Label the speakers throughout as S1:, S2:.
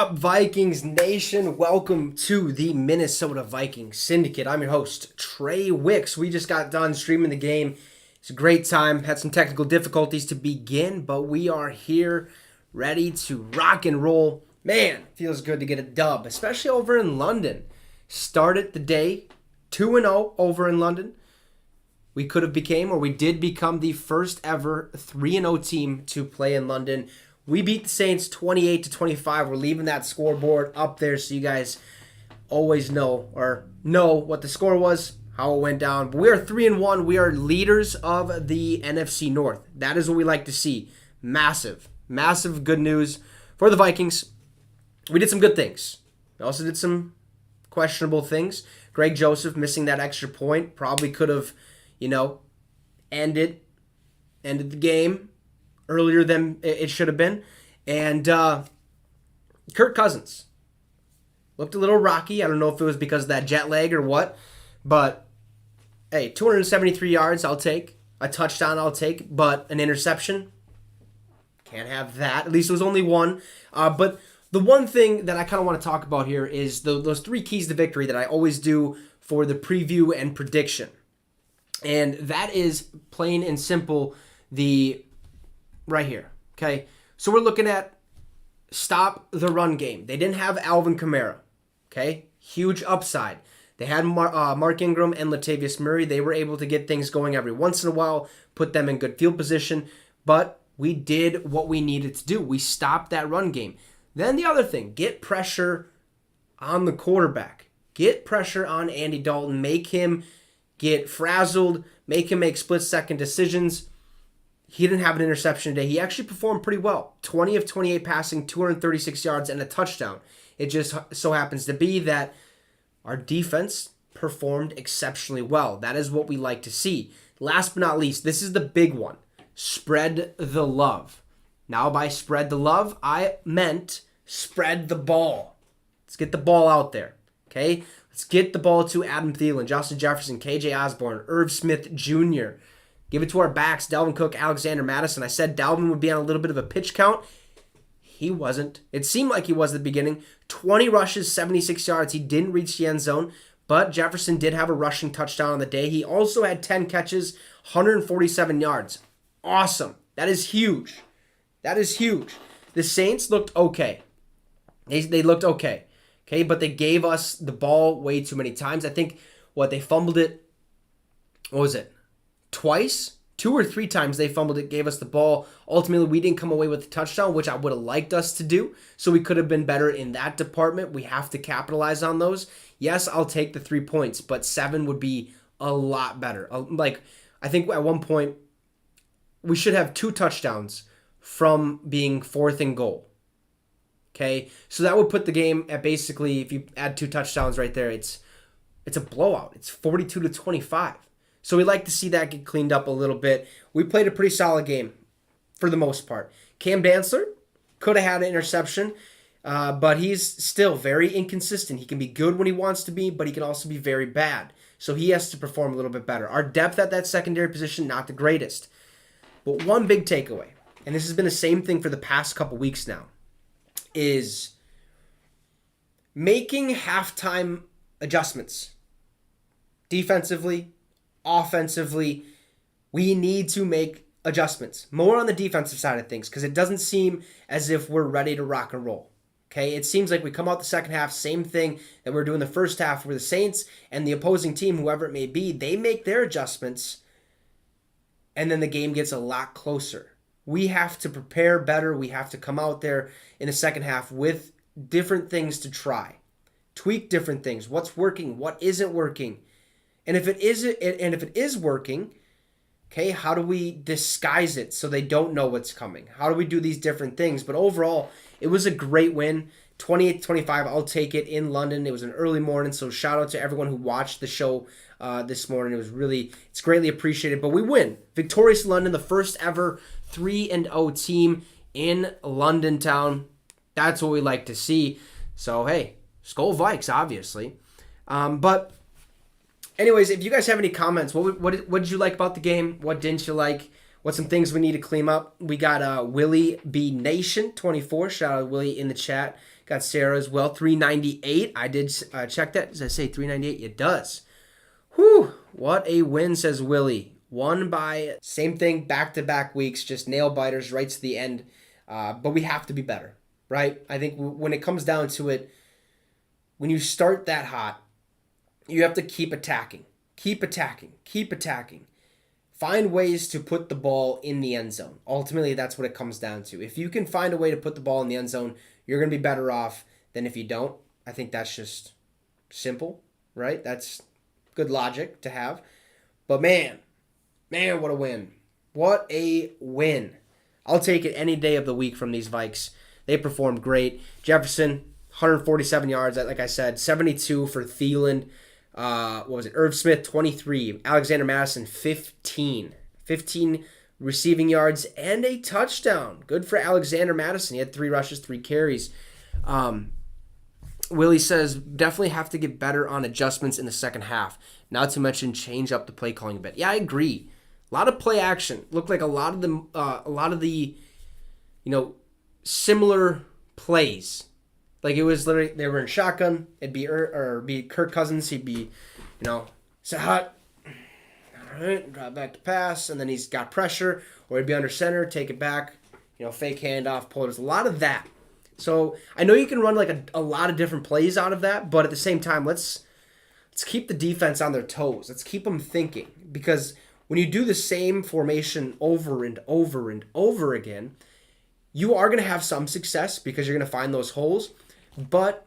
S1: up, Vikings Nation? Welcome to the Minnesota Vikings Syndicate. I'm your host, Trey Wicks. We just got done streaming the game. It's a great time. Had some technical difficulties to begin, but we are here ready to rock and roll. Man, feels good to get a dub, especially over in London. Started the day 2-0 over in London. We could have became, or we did become, the first ever 3-0 team to play in London. We beat the Saints 28-25. We're leaving that scoreboard up there so you guys always know what the score was, how it went down. But we are 3-1. We are leaders of the NFC North. That is what we like to see. Massive good news for the Vikings. We did some good things. We also did some questionable things. Greg Joseph missing that extra point probably could have, ended the game earlier than it should have been. And Kirk Cousins looked a little rocky. I don't know if it was because of that jet lag or what. But, hey, 273 yards, I'll take. A touchdown, I'll take. But an interception, can't have that. At least it was only one. But the one thing that I kind of want to talk about here is those three keys to victory that I always do for the preview and prediction. And that is plain and simple right here, okay? So we're looking at stop the run game. They didn't have Alvin Kamara, okay? Huge upside. They had Mark Ingram and Latavius Murray. They were able to get things going every once in a while, put them in good field position, but we did what we needed to do. We stopped that run game. Then the other thing, get pressure on the quarterback. Get pressure on Andy Dalton. Make him get frazzled. Make him make split-second decisions. He didn't have an interception today. He actually performed pretty well. 20 of 28 passing, 236 yards, and a touchdown. It just so happens to be that our defense performed exceptionally well. That is what we like to see. Last but not least, this is the big one. Spread the love. Now, by spread the love, I meant spread the ball. Let's get the ball out there, okay? Let's get the ball to Adam Thielen, Justin Jefferson, KJ Osborne, Irv Smith Jr., give it to our backs, Dalvin Cook, Alexander Madison. I said Dalvin would be on a little bit of a pitch count. He wasn't. It seemed like he was at the beginning. 20 rushes, 76 yards. He didn't reach the end zone, but Jefferson did have a rushing touchdown on the day. He also had 10 catches, 147 yards. Awesome. That is huge. That is huge. The Saints looked okay. They looked okay. Okay, but they gave us the ball way too many times. I think, they fumbled it, what was it? Twice, 2 or 3 times they fumbled it, gave us the ball. Ultimately, we didn't come away with the touchdown, which I would have liked us to do. So we could have been better in that department. We have to capitalize on those. Yes, I'll take the 3 points, but 7 would be a lot better. I think at one point, we should have 2 touchdowns from being 4th and goal. Okay, so that would put the game at basically, if you add 2 touchdowns right there, it's a blowout. It's 42-25. So we like to see that get cleaned up a little bit. We played a pretty solid game for the most part. Cam Dantzler could have had an interception, but he's still very inconsistent. He can be good when he wants to be, but he can also be very bad. So he has to perform a little bit better. Our depth at that secondary position, not the greatest. But one big takeaway, and this has been the same thing for the past couple weeks now, is making halftime adjustments. Defensively, offensively, we need to make adjustments. More on the defensive side of things, because it doesn't seem as if we're ready to rock and roll. Okay, it seems like we come out the second half, same thing that we're doing the first half, where the Saints and the opposing team, whoever it may be, they make their adjustments, and then the game gets a lot closer. We have to prepare better. We have to come out there in the second half with different things to try. Tweak different things. What's working? What isn't working? And if it is working, okay, how do we disguise it so they don't know what's coming? How do we do these different things? But overall, it was a great win. 28-25, I'll take it in London. It was an early morning, so shout out to everyone who watched the show this morning. It's greatly appreciated. But we win. Victorious London, the first ever 3-0 team in London town. That's what we like to see. So, hey, Skol Vikes, obviously. But anyways, if you guys have any comments, what did you like about the game? What didn't you like? What's some things we need to clean up? We got Willie B Nation 24. Shout out Willie in the chat. Got Sarah as well, 398. I did check that. Does I say 398? It does. Whew, what a win, says Willie. Won by, same thing, back-to-back weeks, just nail biters right to the end. But we have to be better, right? I think when it comes down to it, when you start that hot, you have to keep attacking. Keep attacking. Keep attacking. Find ways to put the ball in the end zone. Ultimately, that's what it comes down to. If you can find a way to put the ball in the end zone, you're going to be better off than if you don't. I think that's just simple, right? That's good logic to have. But man, what a win. What a win. I'll take it any day of the week from these Vikes. They performed great. Jefferson, 147 yards, like I said, 72 for Thielen. What was it? Irv Smith, 23. Alexander Madison, 15. 15 receiving yards and a touchdown. Good for Alexander Madison. He had 3 rushes, 3 carries. Willie says, definitely have to get better on adjustments in the second half. Not to mention change up the play calling a bit. Yeah, I agree. A lot of play action. Looked like a lot of the similar plays. Like it was literally, they were in shotgun. It'd be Kirk Cousins. He'd be, say hot. All right, drop back to pass, and then he's got pressure, or he'd be under center, take it back, fake handoff, pull. There's a lot of that. So I know you can run like a lot of different plays out of that, but at the same time, let's keep the defense on their toes. Let's keep them thinking, because when you do the same formation over and over and over again, you are going to have some success because you're going to find those holes. But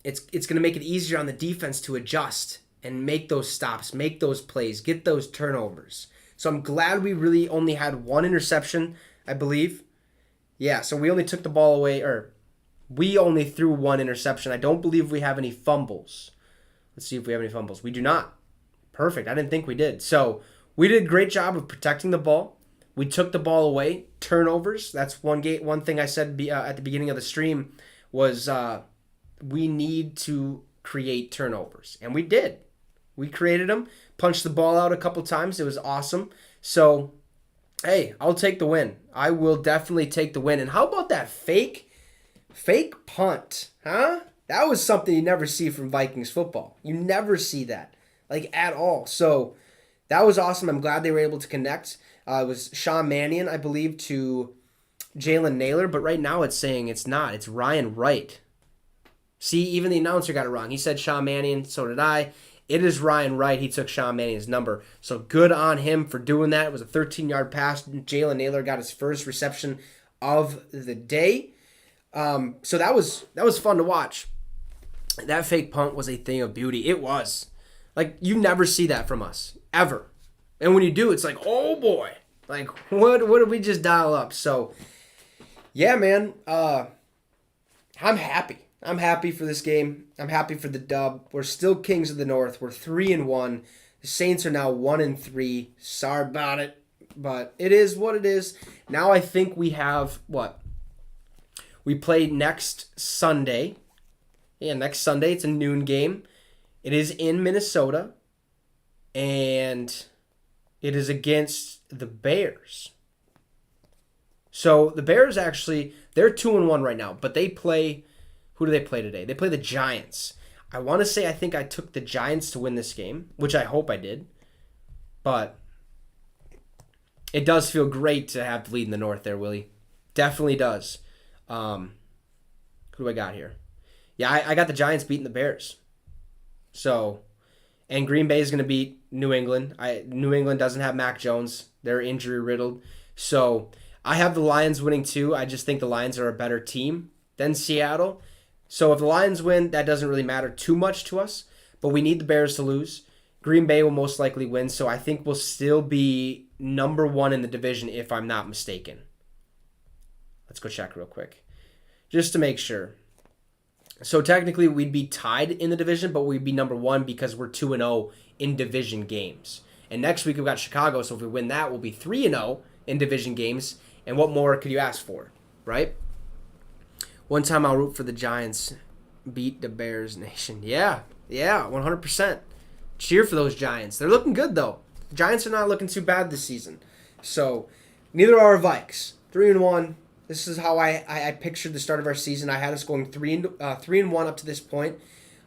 S1: it's going to make it easier on the defense to adjust and make those stops, make those plays, get those turnovers. So I'm glad we really only had 1 interception, I believe. Yeah, so we only took the ball away, or we only threw 1 interception. I don't believe we have any fumbles. Let's see if we have any fumbles. We do not. Perfect. I didn't think we did. So we did a great job of protecting the ball. We took the ball away. Turnovers. That's one thing I said at the beginning of the stream was we need to create turnovers. And we did. We created them, punched the ball out a couple times. It was awesome. So, hey, I'll take the win. I will definitely take the win. And how about that fake punt, huh? That was something you never see from Vikings football. You never see that, like, at all. So that was awesome. I'm glad they were able to connect. It was Sean Mannion, I believe, to Jalen Naylor, but right now it's saying it's not. It's Ryan Wright. See, even the announcer got it wrong. He said Sean Mannion, so did I. It is Ryan Wright. He took Sean Mannion's number. So good on him for doing that. It was a 13-yard pass. Jalen Naylor got his first reception of the day. So that was fun to watch. That fake punt was a thing of beauty. It was. Like, you never see that from us, ever. And when you do, it's like, oh boy. Like, what did we just dial up? So, yeah, man. I'm happy. I'm happy for this game. I'm happy for the dub. We're still Kings of the North. We're 3-1. The Saints are now 1-3. Sorry about it, but it is what it is. Now I think we have what? We play next Sunday. Yeah, next Sunday. It's a noon game. It is in Minnesota, and it is against the Bears. So the Bears actually, they're 2-1 right now, but they play. Who do they play today? They play the Giants. I want to say I think I took the Giants to win this game, which I hope I did. But it does feel great to have the lead in the North there, Willie. Definitely does. Who do I got here? Yeah, I got the Giants beating the Bears. So, and Green Bay is going to beat New England. New England doesn't have Mac Jones. They're injury riddled. So I have the Lions winning too. I just think the Lions are a better team than Seattle. So if the Lions win, that doesn't really matter too much to us. But we need the Bears to lose. Green Bay will most likely win. So I think we'll still be number 1 in the division if I'm not mistaken. Let's go check real quick. Just to make sure. So technically we'd be tied in the division, but we'd be number 1 because we're 2-0 in division games. And next week we've got Chicago, so if we win that, we'll be 3-0 in division games. And what more could you ask for, right? One time I'll root for the Giants. Beat the Bears Nation. Yeah, 100%. Cheer for those Giants. They're looking good, though. The Giants are not looking too bad this season. So, neither are our Vikes. 3-1. This is how I pictured the start of our season. I had us going 3-1 up to this point.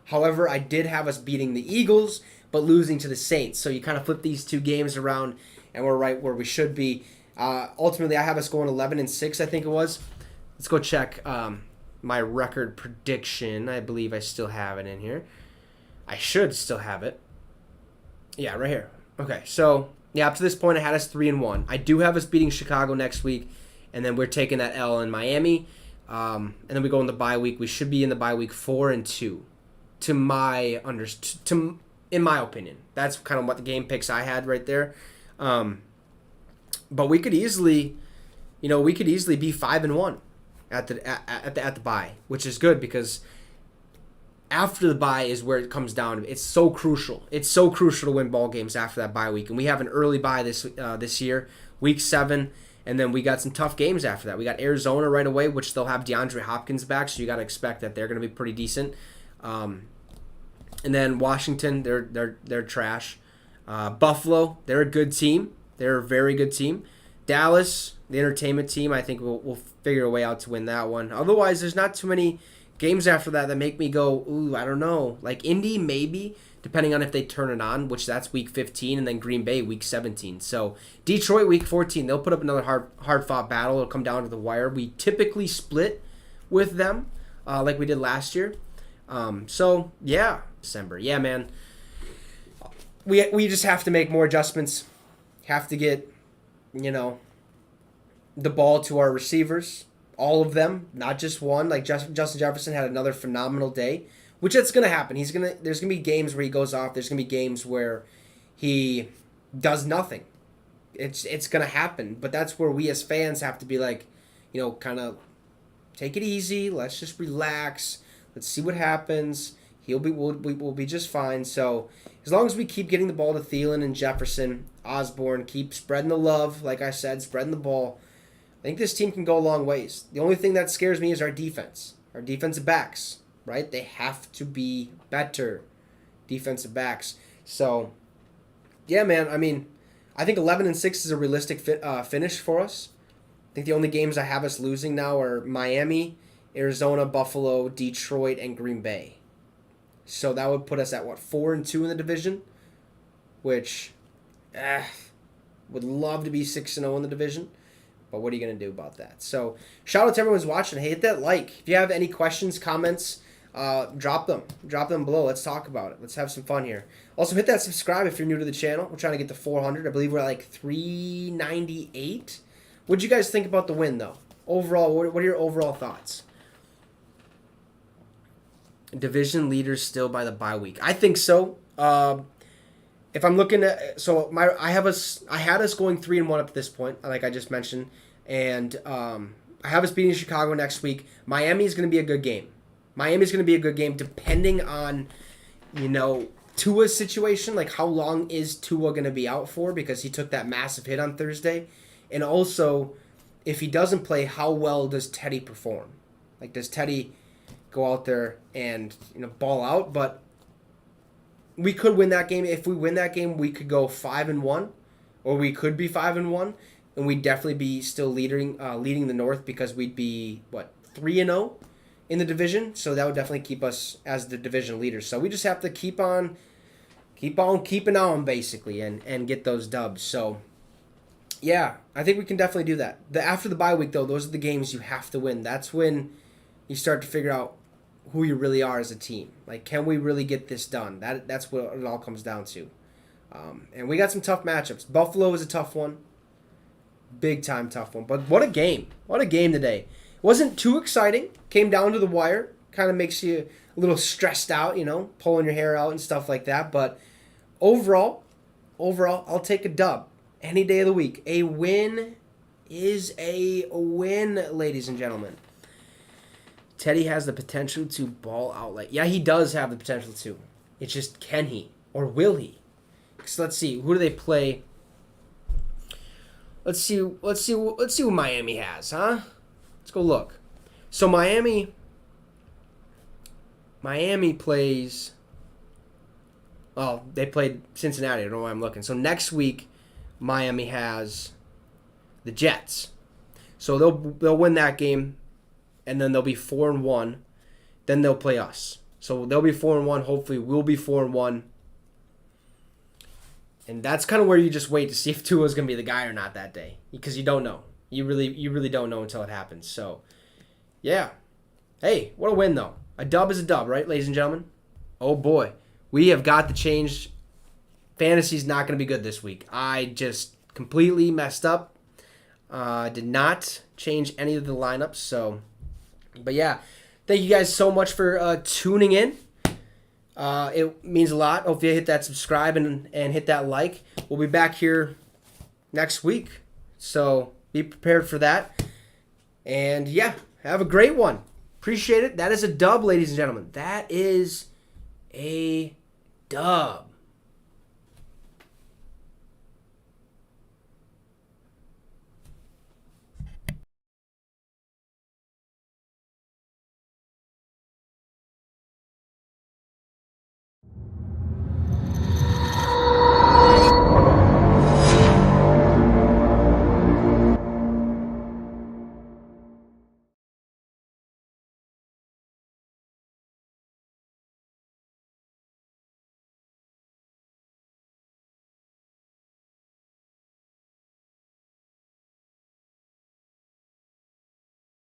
S1: However, I did have us beating the Eagles, but losing to the Saints. So you kind of flip these two games around, and we're right where we should be. Ultimately, I have us going 11-6, I think it was. Let's go check my record prediction. I believe I still have it in here. I should still have it. Yeah, right here. Okay, so yeah, up to this point, I had us 3-1. I do have us beating Chicago next week, and then we're taking that L in Miami, and then we go in the bye week. We should be in the bye week 4-2, in my opinion. That's kind of what the game picks I had right there. But we could easily, be 5-1 at the bye, which is good because after the bye is where it comes down. It's so crucial. It's so crucial to win ball games after that bye week, and we have an early bye this year, week 7, and then we got some tough games after that. We got Arizona right away, which they'll have DeAndre Hopkins back, so you got to expect that they're going to be pretty decent. And then Washington, they're trash. Buffalo, they're a good team. They're a very good team. Dallas, the entertainment team, I think we'll figure a way out to win that one. Otherwise, there's not too many games after that make me go, ooh, I don't know. Like Indy, maybe, depending on if they turn it on, which that's week 15, and then Green Bay, week 17. So Detroit, week 14, they'll put up another hard-fought battle. It'll come down to the wire. We typically split with them like we did last year. So, yeah, December. Yeah, man. We just have to make more adjustments. Have to get, the ball to our receivers. All of them, not just one. Like Justin Jefferson had another phenomenal day, which it's going to happen. There's going to be games where he goes off. There's going to be games where he does nothing. It's going to happen. But that's where we as fans have to be like, kind of take it easy. Let's just relax. Let's see what happens. We'll be just fine. So as long as we keep getting the ball to Thielen and Jefferson, Osborne, keep spreading the love, like I said, spreading the ball, I think this team can go a long ways. The only thing that scares me is our defense. Our defensive backs, right? They have to be better defensive backs. So, yeah, man, I think 11-6 is a realistic finish for us. I think the only games I have us losing now are Miami, Arizona, Buffalo, Detroit, and Green Bay. So that would put us at, 4-2 in the division? Which, would love to be 6-0 in the division. But what are you going to do about that? So shout out to everyone who's watching. Hey, hit that like. If you have any questions, comments, drop them. Drop them below. Let's talk about it. Let's have some fun here. Also, hit that subscribe if you're new to the channel. We're trying to get to 400. I believe we're at like 398. What did you guys think about the win, though? Overall, what are your overall thoughts? Division leaders still by the bye week. I think so. If I'm looking at, I had us going 3-1 up to this point, like I just mentioned, and I have us beating Chicago next week. Miami is going to be a good game. Miami's going to be a good game depending on, Tua's situation. Like, how long is Tua going to be out for? Because he took that massive hit on Thursday. And also, if he doesn't play, how well does Teddy perform? Like, does Teddy go out there and, ball out? But we could win that game. If we win that game, we could go 5-1, or we could be 5-1, and we'd definitely be still leading the North because we'd be 3-0 in the division. So that would definitely keep us as the division leaders. So we just have to keep on keeping on basically, and get those dubs. So yeah, I think we can definitely do that. After the bye week though, those are the games you have to win. That's when you start to figure out who you really are as a team. Like, can we really get this done? That's what it all comes down to. And we got some tough matchups. Buffalo is a tough one. Big time tough one. But what a game. What a game today. Wasn't too exciting. Came down to the wire. Kind of makes you a little stressed out, pulling your hair out and stuff like that. But overall, I'll take a dub any day of the week. A win is a win, ladies and gentlemen. Teddy has the potential to ball out. Yeah, he does have the potential to. It's just, can he or will he? So let's see. Who do they play? Let's see who Miami has, huh? Let's go look. So Miami plays. Oh, they played Cincinnati. I don't know why I'm looking. So next week, Miami has the Jets. So they'll win that game, and then they'll be 4-1. Then they'll play us. So they'll be 4-1. Hopefully, we'll be 4-1. And that's kind of where you just wait to see if Tua is going to be the guy or not that day, because you don't know. You really don't know until it happens. So, yeah. Hey, what a win though. A dub is a dub, right, ladies and gentlemen? Oh boy, we have got to change. Fantasy's not going to be good this week. I just completely messed up. Did not change any of the lineups. So, but yeah, thank you guys so much for tuning in. It means a lot. Hopefully you hit that subscribe and hit that like. We'll be back here next week. So be prepared for that. And yeah, have a great one. Appreciate it. That is a dub, ladies and gentlemen. That is a dub.